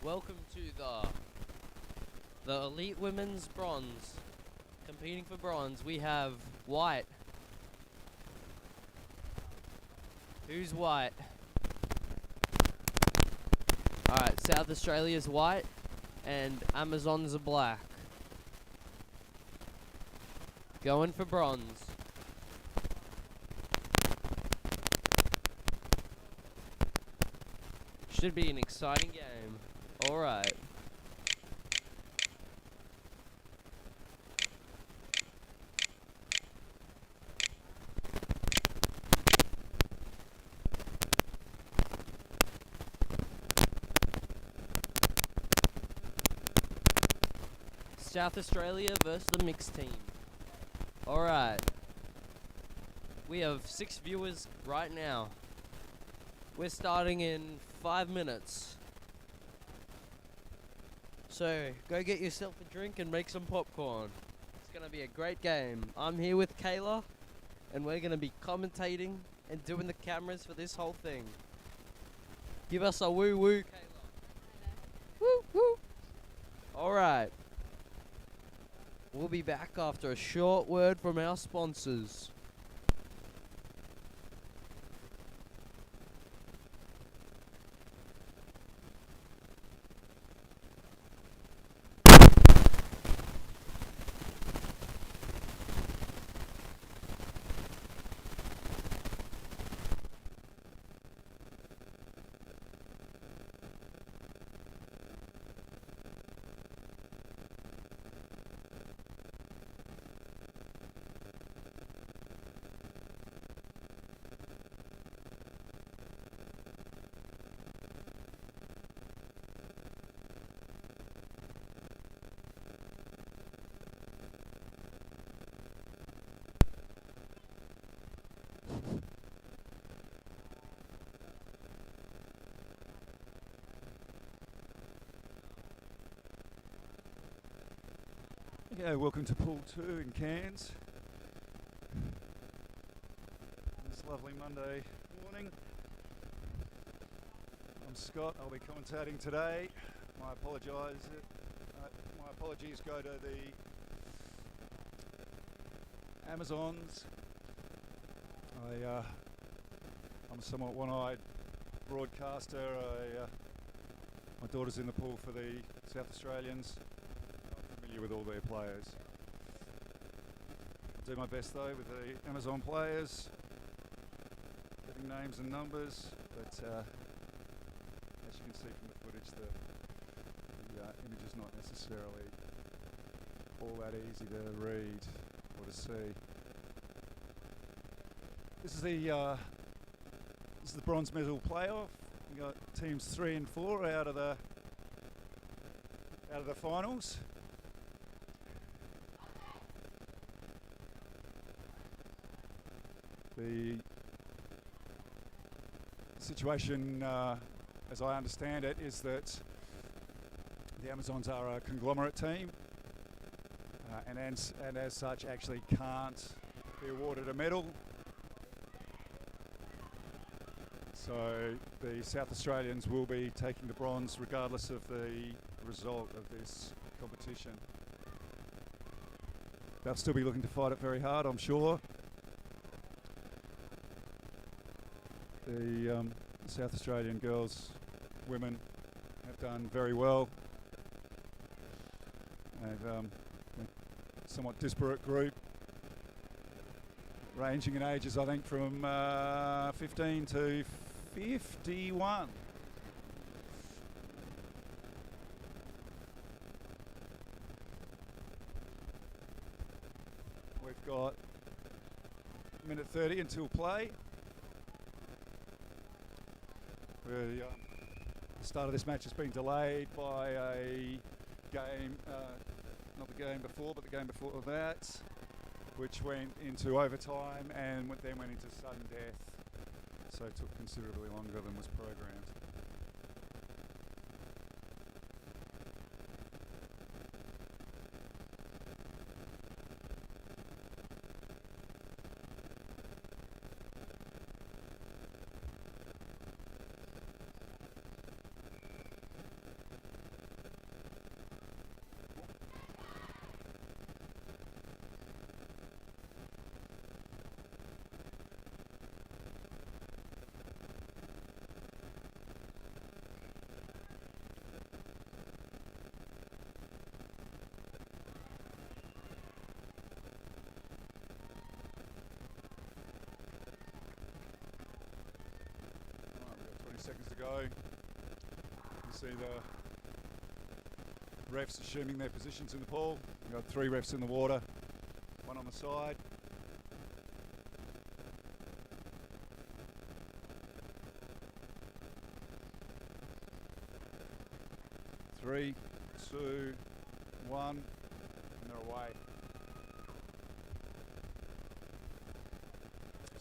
Welcome to the Elite Women's Bronze. Competing for bronze, we have White. Who's White? Alright, South Australia's White and Amazons are black. Going for bronze. Should be an exciting game. Alright. South Australia versus the mixed team. Alright. We have 6 viewers right now. We're starting in 5 minutes. So, go get yourself a drink and make some popcorn. It's gonna be a great game. I'm here with Kayla, and we're gonna be commentating and doing the cameras for this whole thing. Give us a woo woo, Kayla. Woo woo. Alright. We'll be back after a short word from our sponsors. Okay, welcome to Pool 2 in Cairns. This lovely Monday morning. I'm Scott, I'll be commentating today. My apologies go to the Amazons. I'm a somewhat one-eyed broadcaster. My daughter's in the pool for the South Australians. With all their players. I'll do my best though with the Amazon players, getting names and numbers, but as you can see from the footage, the image is not necessarily all that easy to read or to see. This is the bronze medal playoff. We got teams 3 and 4 out of the finals. The situation, as I understand it, is that the Amazons are a conglomerate team, and as such actually can't be awarded a medal. So the South Australians will be taking the bronze regardless of the result of this competition. They'll still be looking to fight it very hard, I'm sure. The South Australian girls, women, have done very well. They've a somewhat disparate group, ranging in ages, I think, from 15 to 51. We've got a minute 30 until play. The start of this match has been delayed by a game, not the game before, but the game before that, which went into overtime and then went into sudden death, so it took considerably longer than was programmed. seconds to go. You see the refs assuming their positions in the pool. We've got 3 refs in the water, 1 on the side. Three, 2, 1, and they're away.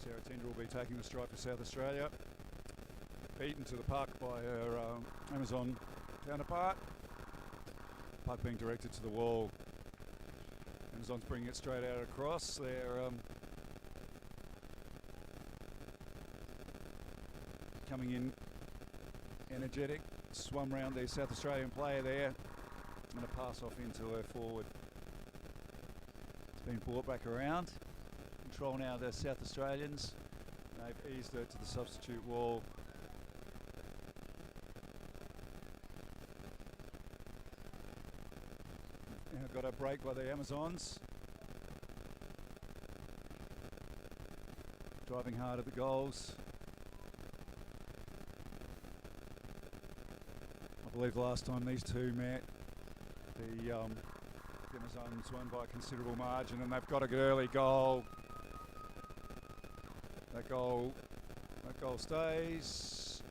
Sarah Tender will be taking the strike for South Australia. Beaten to the puck by her Amazon counterpart. Puck being directed to the wall. Amazon's bringing it straight out across. They're coming in energetic. Swum round the South Australian player there. And a pass off into her forward. It's been brought back around. Control now the South Australians. They've eased it to the substitute wall. Now got a break by the Amazons. Driving hard at the goals. I believe the last time these two met, the Amazons won by a considerable margin, and they've got a good early goal. That goal stays.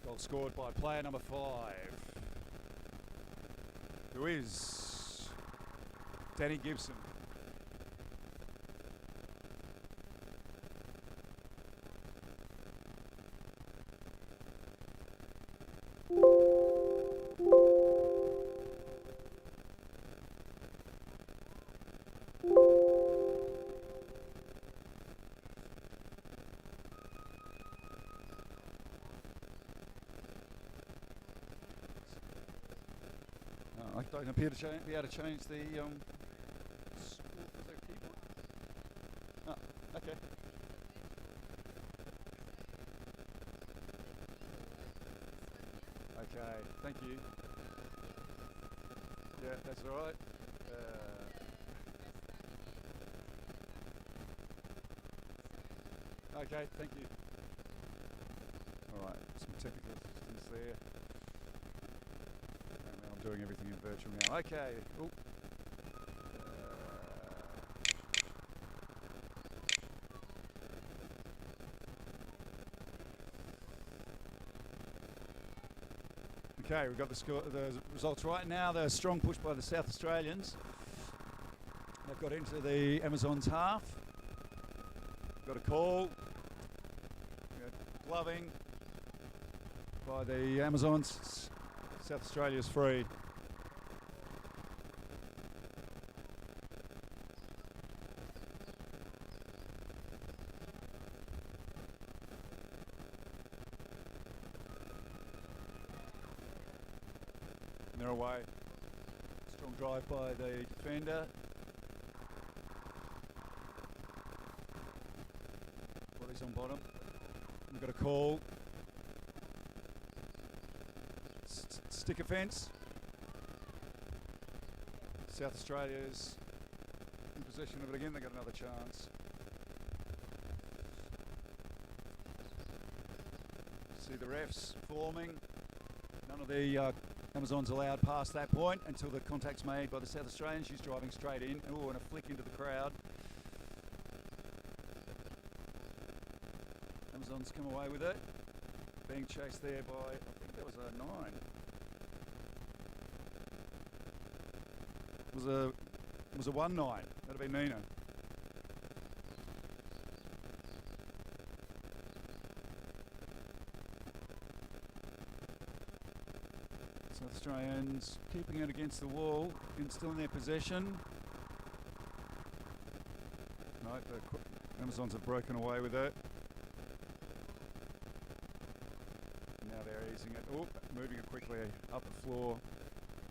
Goal scored by player number 5, who is Danny Gibson. I don't appear to be able to change the is there a keyboard? Oh, okay. Okay, thank you. Yeah, that's all right. Okay, thank you. All right, some technical assistance there. I'm doing everything in virtual now. Okay. Ooh. Okay, we've got the results right now. They're a strong push by the South Australians. They've got into the Amazons half. Got a call. Gloving by the Amazons. South Australia's free. And they're away. Strong drive by the defender. Body's on bottom. We've got a call. Stick offence. South Australia's in possession of it again. They got another chance. See the refs forming. None of the Amazons allowed past that point until the contact's made by the South Australian. She's driving straight in. Oh, and a flick into the crowd. Amazons come away with it. Being chased there by, I think that was a 9. It was a 1-9. That'd be Nina. South Australians keeping it against the wall and still in their possession. No, the Amazons have broken away with it. Now they're easing it. Oh, moving it quickly up the floor.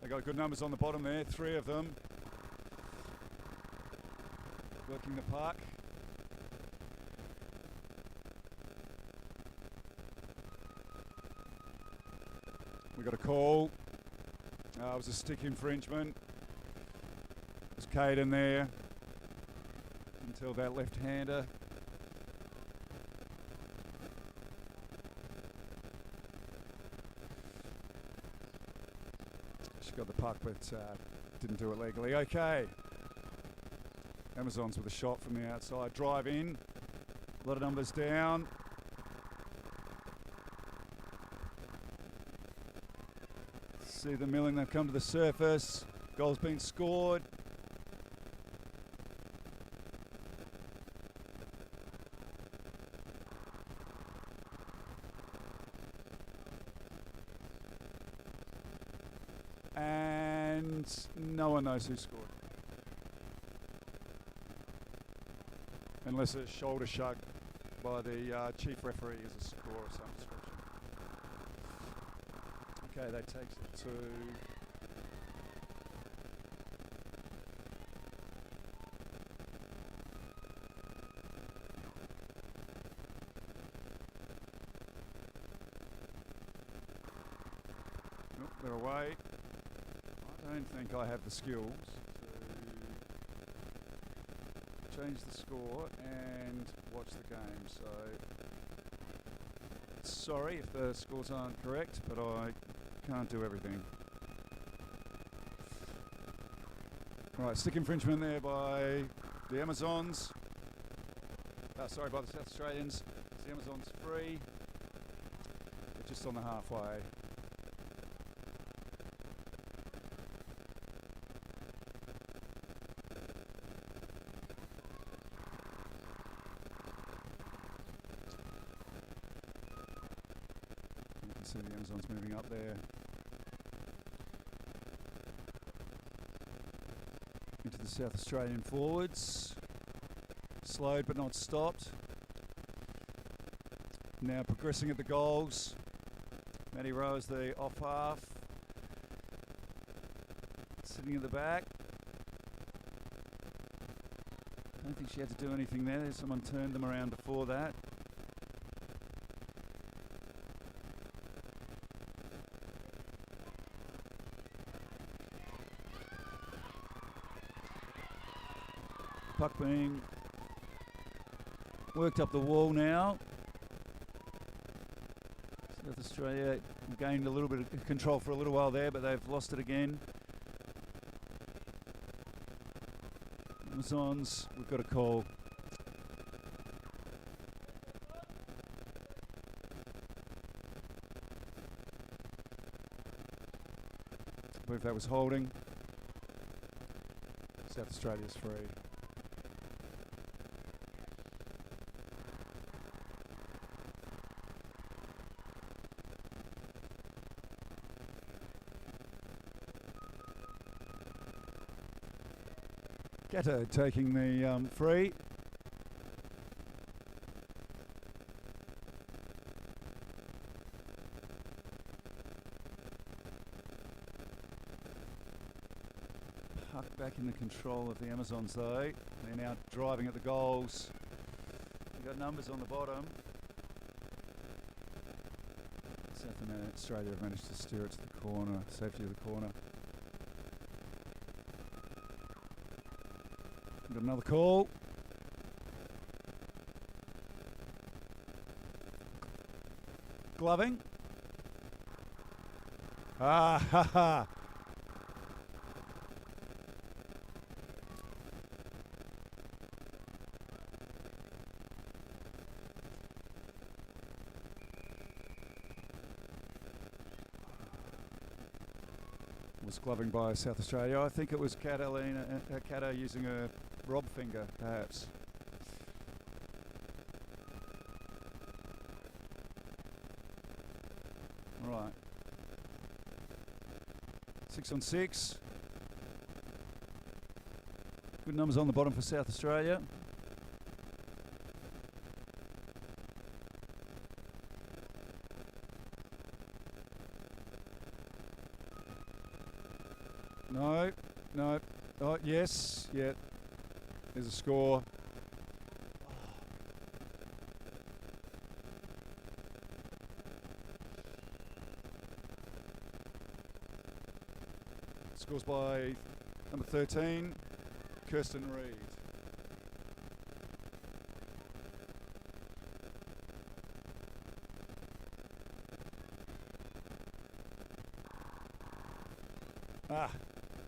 They got good numbers on the bottom there, 3 of them. Working the puck. We got a call. It was a stick infringement. There's Caden there until that left-hander She got the puck, but didn't do it legally. Okay. Amazons with a shot from the outside. Drive in. A lot of numbers down. See the milling, they've come to the surface. Goal's been scored. And no one knows who scored. Unless a shoulder shrug by the chief referee is a score of some description. Okay, that takes it to nope, they're away. I don't think I have the skills to change the score and watch the game, so sorry if the scores aren't correct, but I can't do everything. Right, stick infringement there by the Amazons. Sorry, by the South Australians. The Amazons free. They're just on the halfway. You can see the Amazons moving up there. Into the South Australian forwards. Slowed but not stopped. Now progressing at the goals. Maddie Rose, the off half. Sitting at the back. I don't think she had to do anything there. Someone turned them around before that. Puck being worked up the wall now. South Australia gained a little bit of control for a little while there, but they've lost it again. Amazons, we've got a call. I believe that was holding. South Australia's free. Gatto taking the free. Puck back in the control of the Amazons though. They're now driving at the goals. We've got numbers on the bottom. South Australia have managed to steer it to the corner, safety of the corner. Got another call. Gloving. Ah ha ha. Was gloving by South Australia. I think it was Cato using a rob finger, perhaps. All right. 6 on 6. Good numbers on the bottom for South Australia. No, no. Oh, yes, yeah. There's a score. Scores by number 13, Kirsten Reed.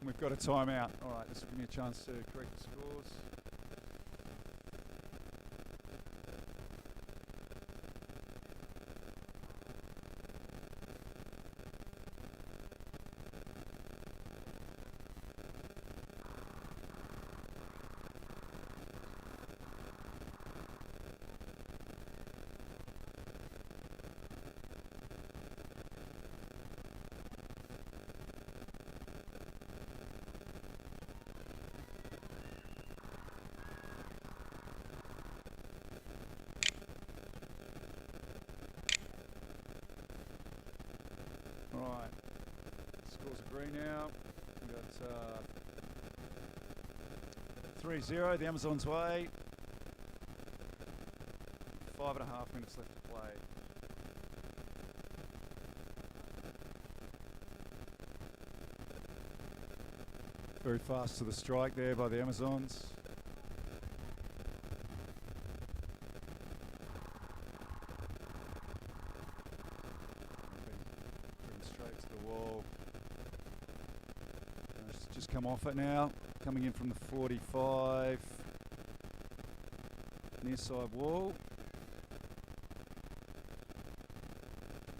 We've got a timeout. All right, this will give me a chance to correct the scores. Right, scores are green now. We've got 3-0, the Amazons' way. 5.5 minutes left to play. Very fast to the strike there by the Amazons. Straight to the wall. Just come off it now. Coming in from the 45. Near side wall.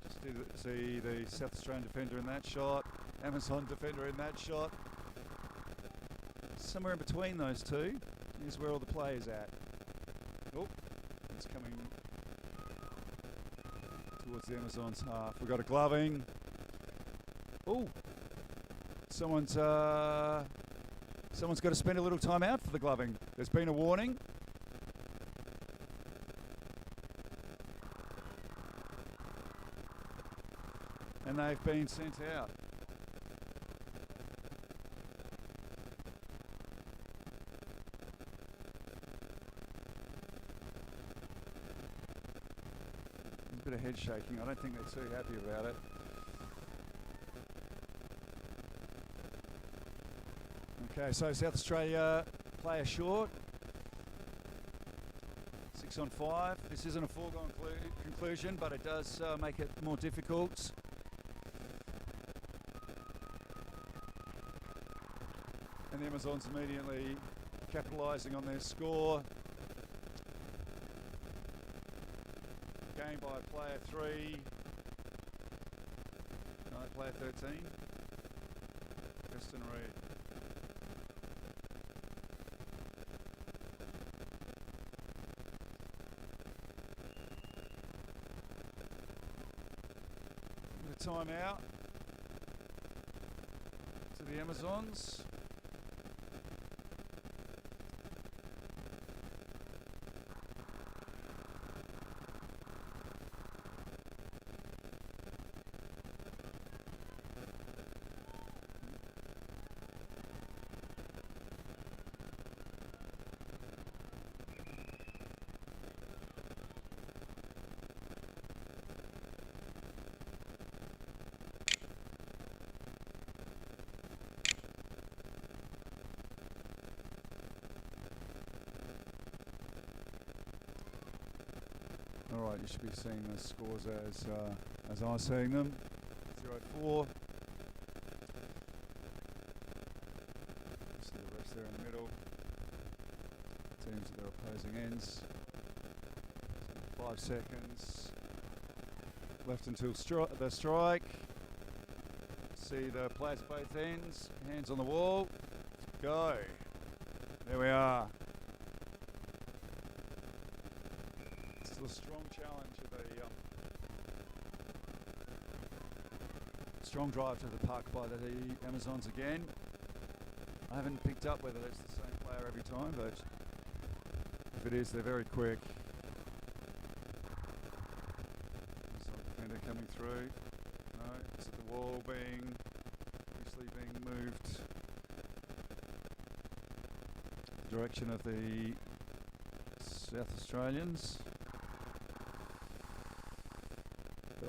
Just did see the South Australian defender in that shot. Amazon defender in that shot. Somewhere in between those two is where all the players at. Oh, it's coming towards the Amazons' half. We've got a gloving. Oh, someone's got to spend a little time out for the gloving. There's been a warning. And they've been sent out. There's a bit of head shaking. I don't think they're too happy about it. Okay, so South Australia player short. 6 on 5. This isn't a foregone conclusion, but it does make it more difficult. And the Amazons immediately capitalising on their score. Gained by player 3. No, player 13. Preston Reid. Time out to the Amazons. Alright, you should be seeing the scores as I'm seeing them. 0-4. See the refs there in the middle. Teams at their opposing ends. 5 seconds left until the strike. See the players at both ends. Hands on the wall. Go. There we are. A strong challenge of the strong drive to the puck by the Amazons again. I haven't picked up whether it's the same player every time, but if it is, they're very quick. Defender coming through. No, it's at the wall obviously being moved. The direction of the South Australians.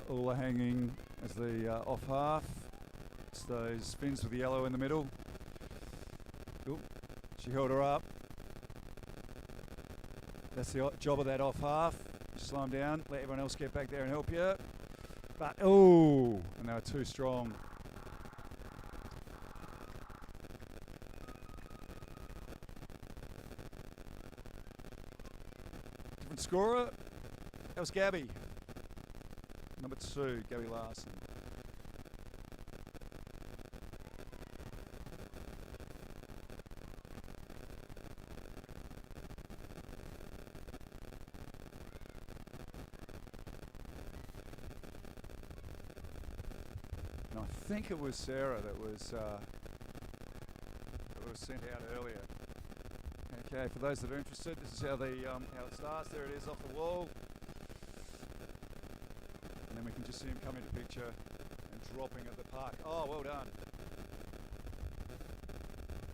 All are hanging as the off half. It's those spins with the yellow in the middle. Ooh, she held her up. That's the job of that off half. Slow them down, let everyone else get back there and help you. But, oh, and they were too strong. scorer, that was Gabby. Number 2, Gabby Larson. And I think it was Sarah that was sent out earlier. Okay, for those that are interested, this is how how it starts. There it is off the wall. And then we can just see him come into picture and dropping at the park. Oh, well done.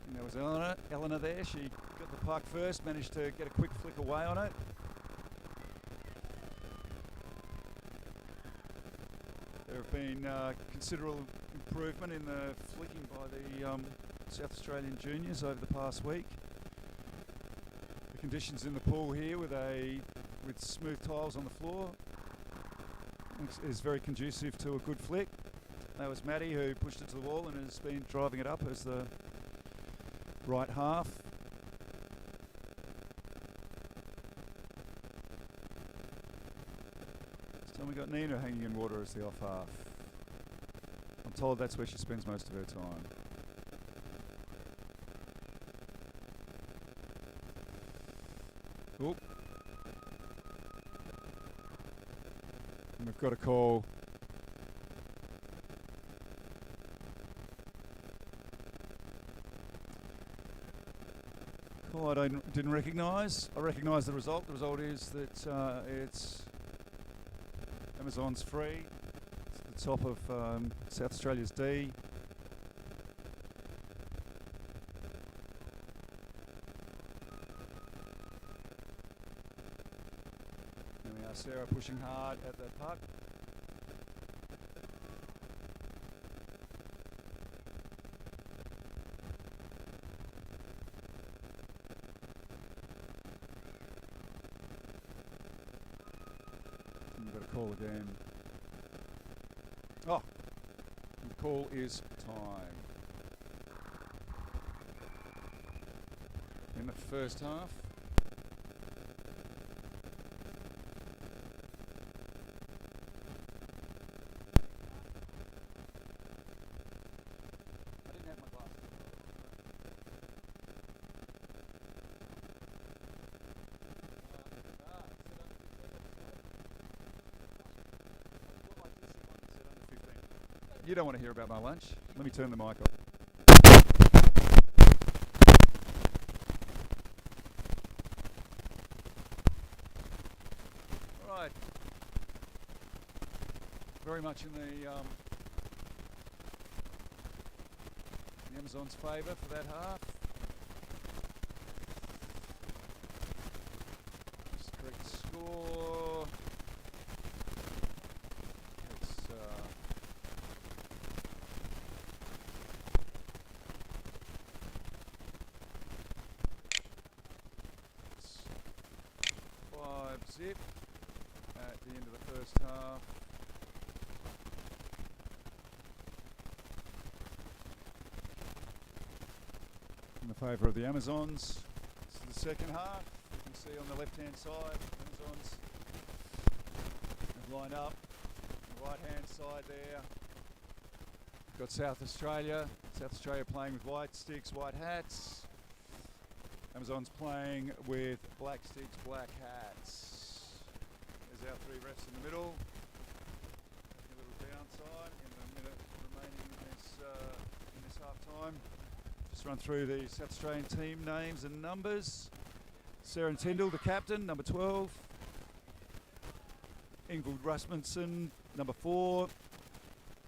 And there was Eleanor there. She got the puck first, managed to get a quick flick away on it. There have been considerable improvement in the flicking by the South Australian juniors over the past week. The conditions in the pool here with smooth tiles on the floor is very conducive to a good flick. That was Maddie who pushed it to the wall and has been driving it up as the right half. This time we got Nina hanging in water as the off half. I'm told that's where she spends most of her time. Oop. And we've got a call. Call I didn't recognise. I recognise the result. The result is that it's Amazons free. It's the top of South Australia's D. Sarah pushing hard at that puck. And you've got to call again. Oh, the call is time. In the first half. You don't want to hear about my lunch. Let me turn the mic off. All right. Very much in the Amazons' favour for that half. Just correct score. Zip at the end of the first half. In the favour of the Amazons. This is the second half. You can see on the left hand side, Amazons have lined up. On the right hand side there, we've got South Australia. South Australia playing with white sticks, white hats. Amazons playing with black sticks, black hats. There's our 3 refs in the middle. Taking a little downside in the minute remaining in this half time. Just run through the South Australian team names and numbers. Sarah Tyndall, the captain, number 12. Ingvild Rasmussen, number 4.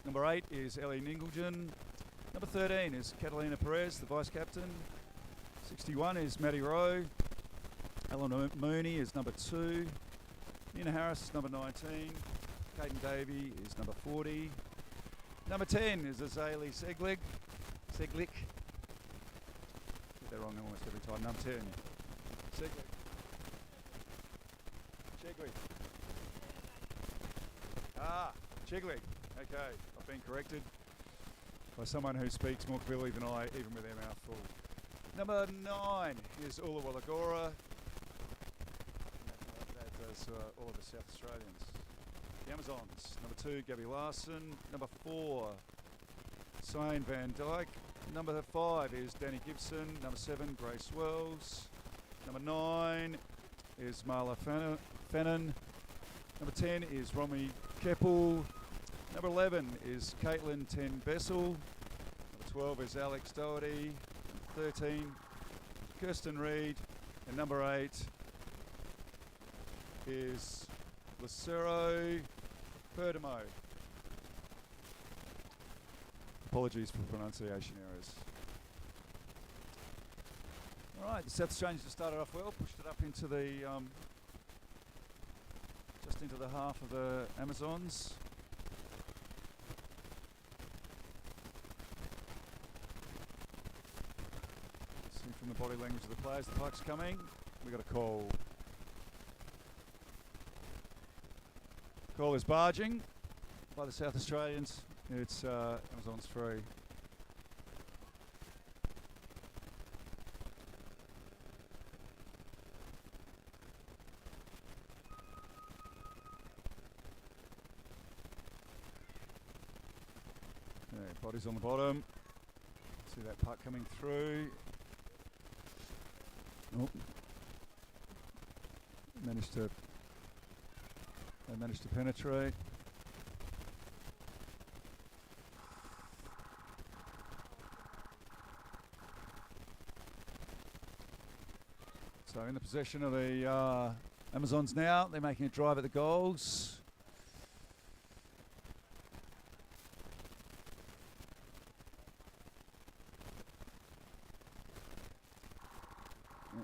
Number 8 is Ellie Ningleton. Number 13 is Catalina Perez, the vice captain. 61 is Maddie Rowe. Eleanor Mooney is number 2. Nina Harris is number 19. Caden Davey is number 40. Number 10 is Azalea Seglick. Get that wrong almost every time. Number 10. Chegwig. Chegwig. Okay, I've been corrected by someone who speaks more clearly than I, even with their mouth full. Number 9 is Ula Wallagora. That as all of the South Australians. The Amazons, number 2, Gabby Larson. Number 4, Sian Van Dyke. Number 5 is Danny Gibson. Number 7, Grace Wells. Number 9 is Marla Fennon. Number 10 is Romy Keppel. Number 11 is Caitlin Ten Bessel. Number 12 is Alex Doherty. Number 13, Kirsten Reed. And number 8 is Lucero Perdomo. Apologies for pronunciation errors. All right, the South Australians just started off well, pushed it up into the just into the half of the Amazons. See from the body language of the players, the puck's coming. We got a call. Call is barging by the South Australians. It's Amazons free. Bodies on the bottom. See that puck coming through. Oh. They managed to penetrate. So in the possession of the Amazons now. They're making a drive at the goals.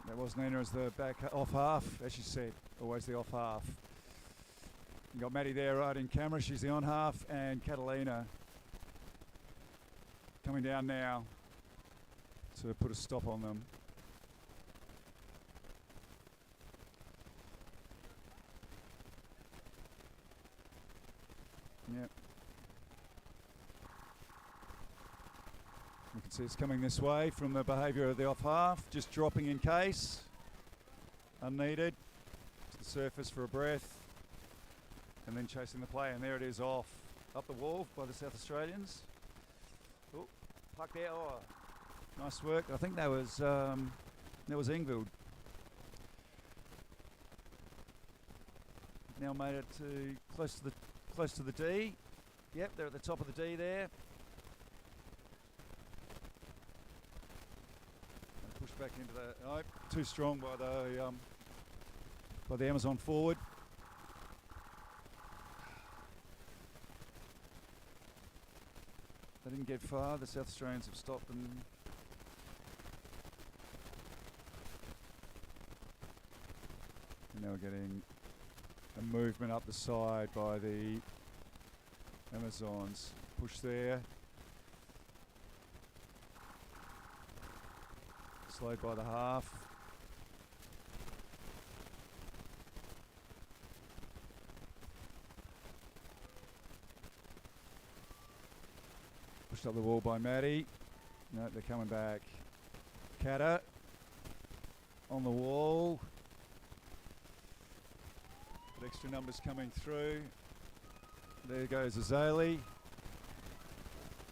That was Nina as the back off half, as she said, always the off half. You got Maddie there right in camera, she's the on half, and Catalina coming down now to put a stop on them. Yep. You can see it's coming this way from the behaviour of the off half, just dropping in case, unneeded, to the surface for a breath, and then chasing the play, and there it is off, up the wall by the South Australians. Oh, puck there, oh, nice work. I think that was Ingvild. Now made it to close to the D. Yep, they're at the top of the D there. Push back into that. Oh, too strong by the Amazon forward. They didn't get far. The South Australians have stopped and now we're getting a movement up the side by the Amazons. Push there. Slowed by the half. Pushed up the wall by Maddie. No, they're coming back. Kata on the wall. But extra numbers coming through. There goes Azalea.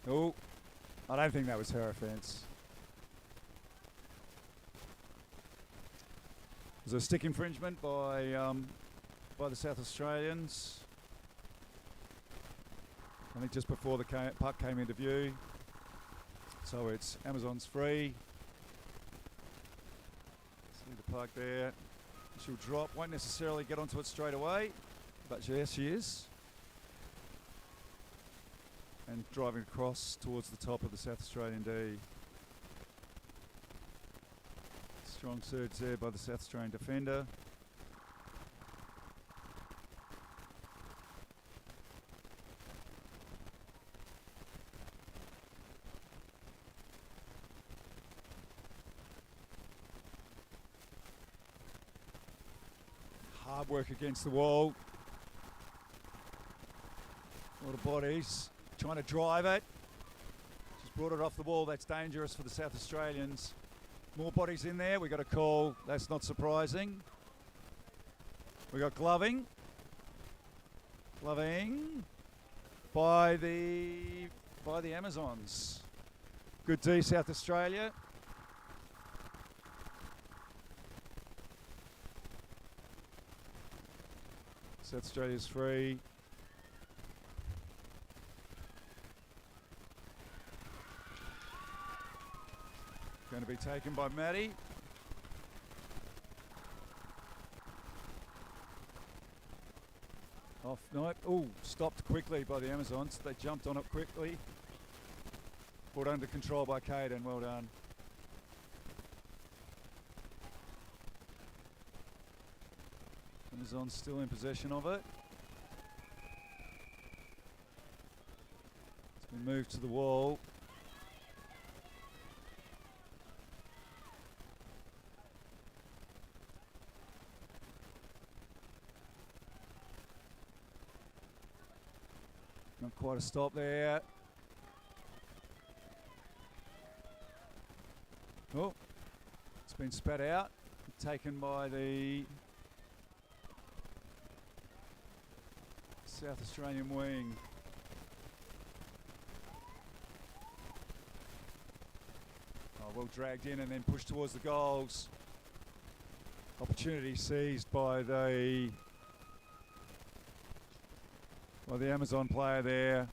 Oh, I don't think that was her offence. There's a stick infringement by the South Australians. I think just before the puck came into view. So it's Amazons free. See the puck there. She'll drop, won't necessarily get onto it straight away, but yes, she is. And driving across towards the top of the South Australian D. Strong surge there by the South Australian defender. Hard work against the wall. A lot of bodies trying to drive it. Just brought it off the wall. That's dangerous for the South Australians. More bodies in there. We got a call. That's not surprising. We got gloving. Gloving by the Amazons. Good D, South Australia. South Australia's free. Going to be taken by Maddie. Off night. Oh, stopped quickly by the Amazons. They jumped on it quickly. Brought under control by Caden. Well done. Amazons still in possession of it. It's been moved to the wall. Not quite a stop there. Oh, it's been spat out. Taken by the South Australian wing. Oh, well dragged in and then pushed towards the goals. Opportunity seized by the Amazon player there.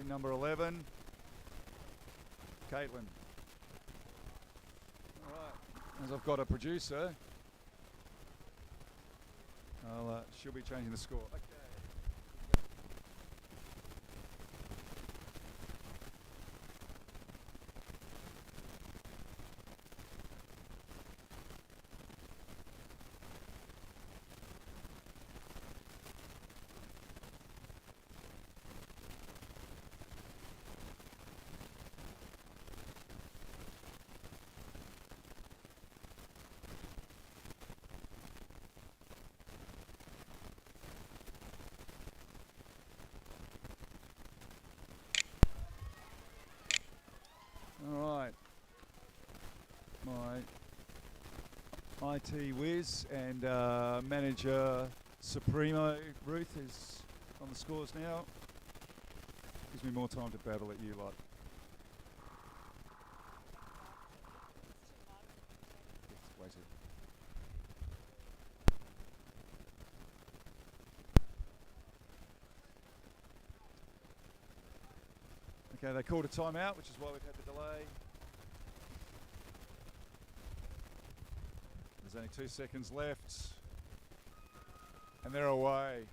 Number 11, Caitlin. All right, as I've got a producer, she'll be changing the score. Okay. My IT whiz and manager Supremo Ruth is on the scores now. Gives me more time to babble at you lot. Waited. Okay, they called a timeout, which is why we've had the delay. There's only 2 seconds left, and they're away.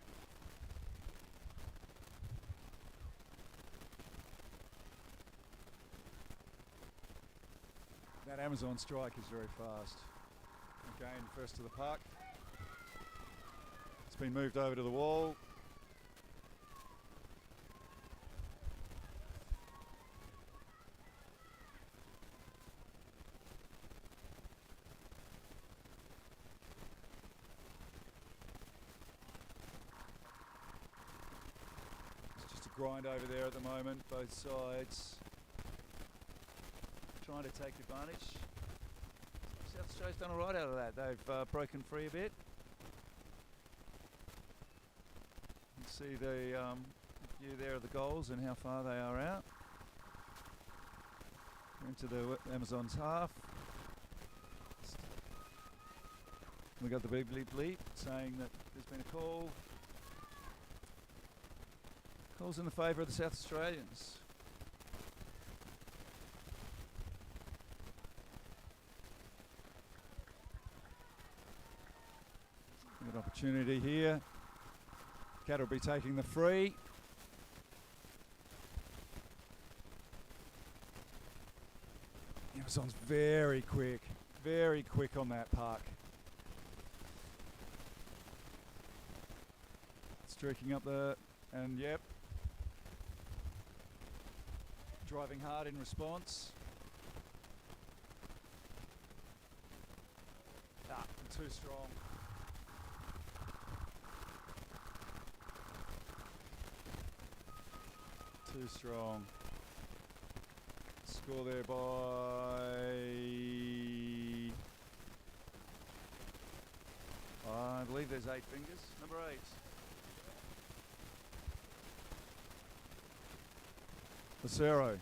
That Amazon strike is very fast. Again, first to the puck. It's been moved over to the wall. Grind over there at the moment, both sides trying to take advantage. South Australia's done alright out of that. They've broken free a bit. You can see the view there of the goals and how far they are out. We're into the Amazons half. We got the beep bleep bleep saying that there's been a call. Calls in the favour of the South Australians. Good opportunity here. Cat will be taking the free. Amazon's very quick on that puck. Streaking up the, and yep. Driving hard in response. Too strong. Too strong. score there by, I believe there's 8 fingers. Number 8. Lucero.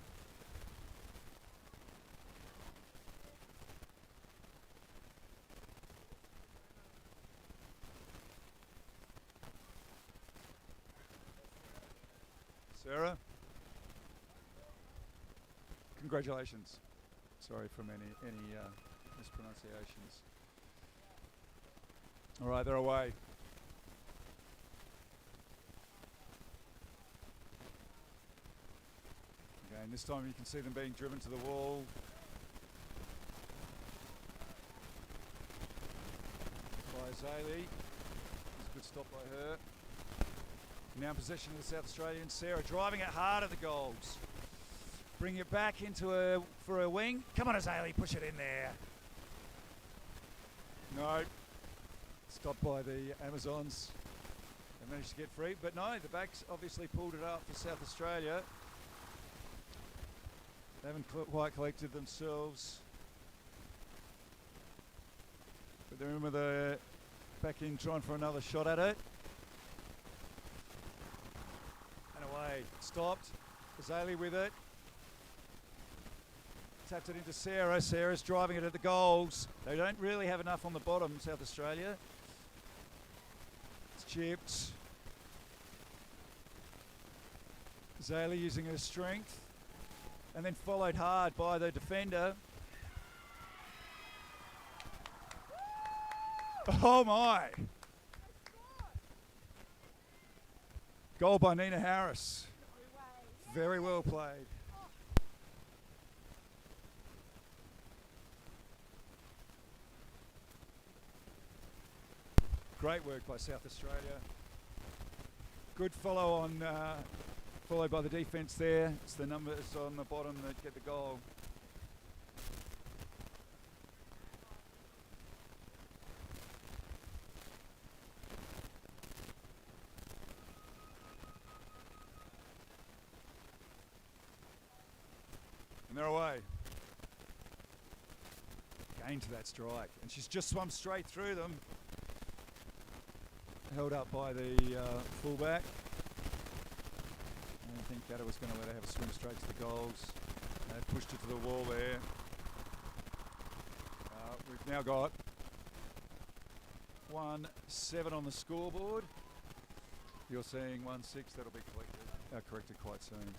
Sarah. Congratulations. Sorry for any mispronunciations. All right, they're away. Okay, and this time you can see them being driven to the wall. By Azalea. It's a good stop by her. Now in possession of the South Australian. Sarah driving it hard at the goals. Bring it back into for a wing. Come on, Azalea, push it in there. No. Stopped by the Amazons. They managed to get free, but no, the backs obviously pulled it up for South Australia. They haven't quite collected themselves. But they're in with a back in, trying for another shot at it. And away. Stopped. Azalea with it. Tapped it into Sarah. Sarah's driving it at the goals. They don't really have enough on the bottom, South Australia. It's chipped. Azalea using her strength. And then followed hard by the defender. Oh my! Goal by Nina Harris. Very well played. Great work by South Australia. Good follow on, followed by the defence there. It's the numbers on the bottom that get the goal. And they're away. Gain to that strike. And she's just swum straight through them. Held up by the fullback. I don't think Gata was going to let her have a swim straight to the goals. They pushed it to the wall there. We've now got 1-7 on the scoreboard. You're seeing 1-6. That'll be corrected quite soon.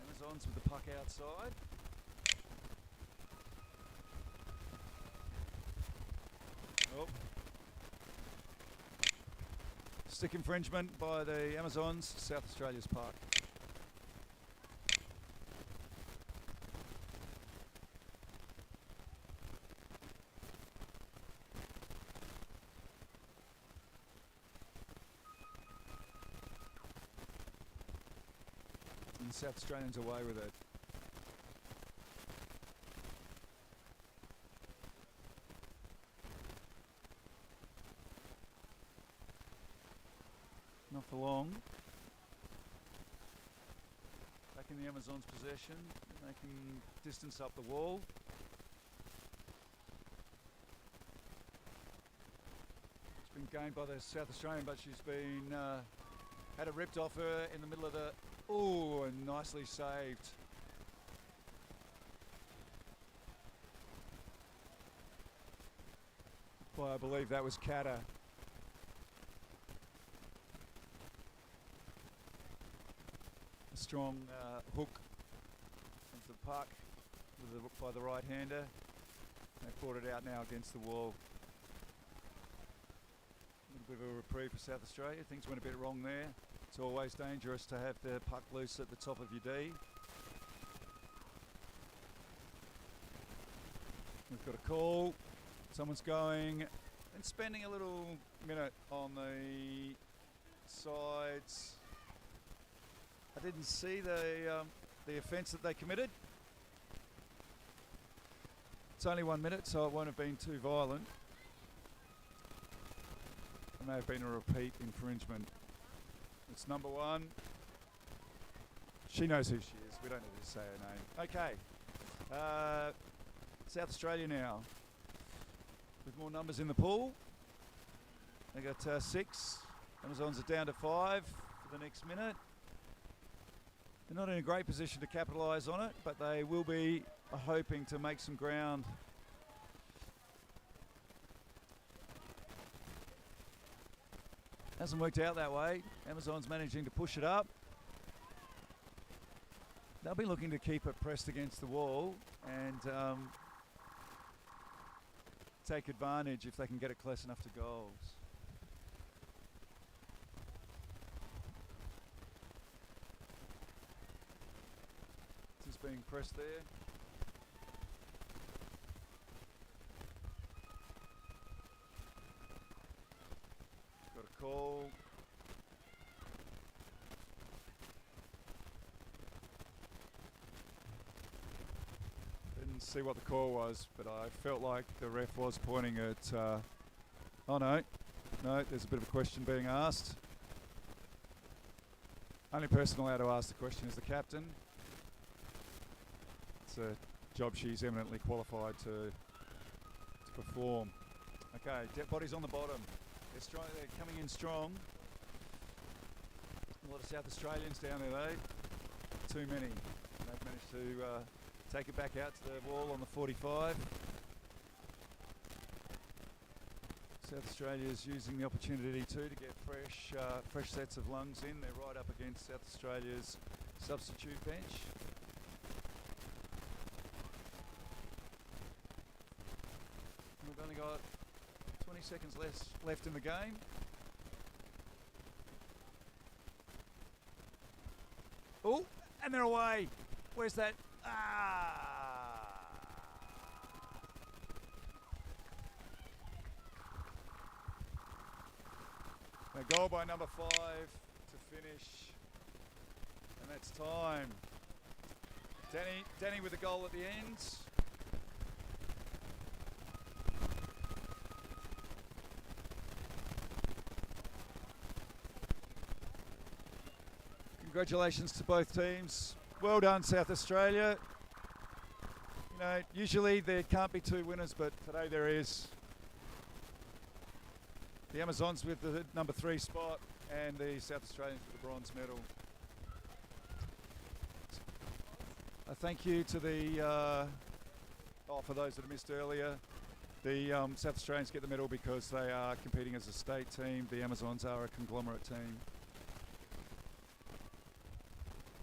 Amazons with the puck outside. Oh. Stick infringement by the Amazons, South Australia's puck. And the South Australians away with it. Not for long. Back in the Amazons' possession, making distance up the wall. It's been gained by the South Australian, but she's been had it ripped off her in the middle of the. Oh, and nicely saved. Well, I believe that was Kata. Strong hook into the puck by the right-hander. They've brought it out now against the wall. A little bit of a reprieve for South Australia. Things went a bit wrong there. It's always dangerous to have the puck loose at the top of your D. We've got a call. Someone's going and spending a little minute on the sides. I didn't see the offence that they committed. It's only 1 minute, so it won't have been too violent. It may have been a repeat infringement. It's number 1. She knows who she is. We don't need to say her name. Okay. South Australia now. With more numbers in the pool. They got 6. Amazons are down to 5 for the next minute. They're not in a great position to capitalise on it, but they will be hoping to make some ground. Hasn't worked out that way. Amazon's managing to push it up. They'll be looking to keep it pressed against the wall and take advantage if they can get it close enough to goals. This is being pressed there. Got a call. Didn't see what the call was, but I felt like the ref was pointing at. Oh no, there's a bit of a question being asked. Only person allowed to ask the question is the captain. It's a job she's eminently qualified to perform. Okay, dead bodies on the bottom. They're coming in strong. A lot of South Australians down there though. Too many. They've managed to take it back out to the wall on the 45. South Australia's using the opportunity too to get fresh sets of lungs in. They're right up against South Australia's substitute bench. We've only got 20 seconds left in the game. Oh, and they're away. Where's that? A goal by number 5 to finish. And that's time. Danny with a goal at the end. Congratulations to both teams. Well done, South Australia. You know, usually there can't be 2 winners, but today there is. The Amazons with the number 3 spot and the South Australians with the bronze medal. A thank you to the, for those that I missed earlier, the South Australians get the medal because they are competing as a state team. The Amazons are a conglomerate team.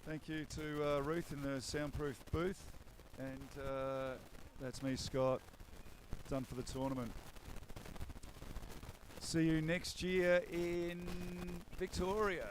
Thank you to Ruth in the soundproof booth, and that's me, Scott, done for the tournament. See you next year in Victoria.